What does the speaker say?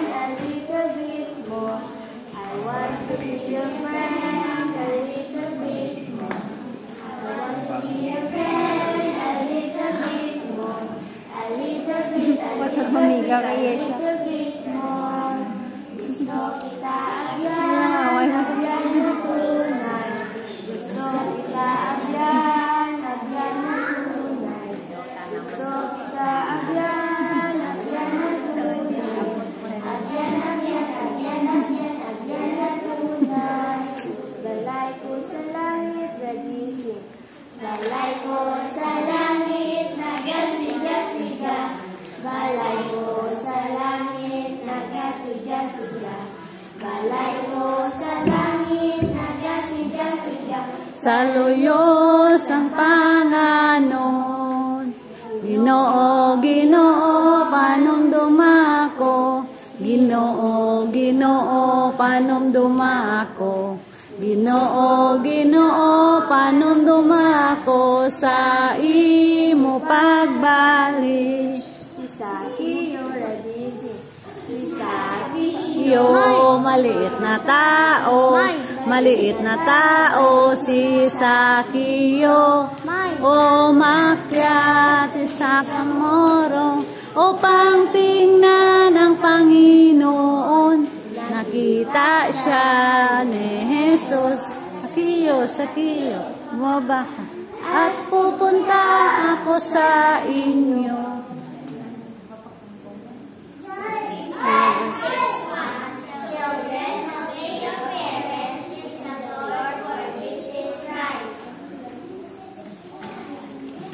a little bit more. I want to be your friend a little bit more. I want to be your friend a little bit more. A little bit, a little bit, a little bit more. Gusto kita abyan, abyan na tunay. Gusto kita abyan, abyan na tunay. Gusto kita abyan, abyan na tunay. Abyan, abyan, abyan, abyan, abyan na tunay. Balay ko sa langit, nagising. Balay ko sa langit, nagasiga-siga. Balay ko sa langit, nagasiga-siga. Balay ko sa langit, nagasiga-siga. Sa luyos ang panganon, Ginoo, Ginoo, panumduma ako. Ginoo, Ginoo, panumduma ako. Ginoo, Ginoo, panumduma ako sa imo pagbalik. Isakiyo, radisi. Yo, maliit na tao, maliit na tao, si Sakiyo. Umakyat sa kamoro, upang tingnan ang Panginoon. Nakita siya ni Jesus. Sakiyo, Sakiyo, bumaba ka, at pupunta ako sa inyo.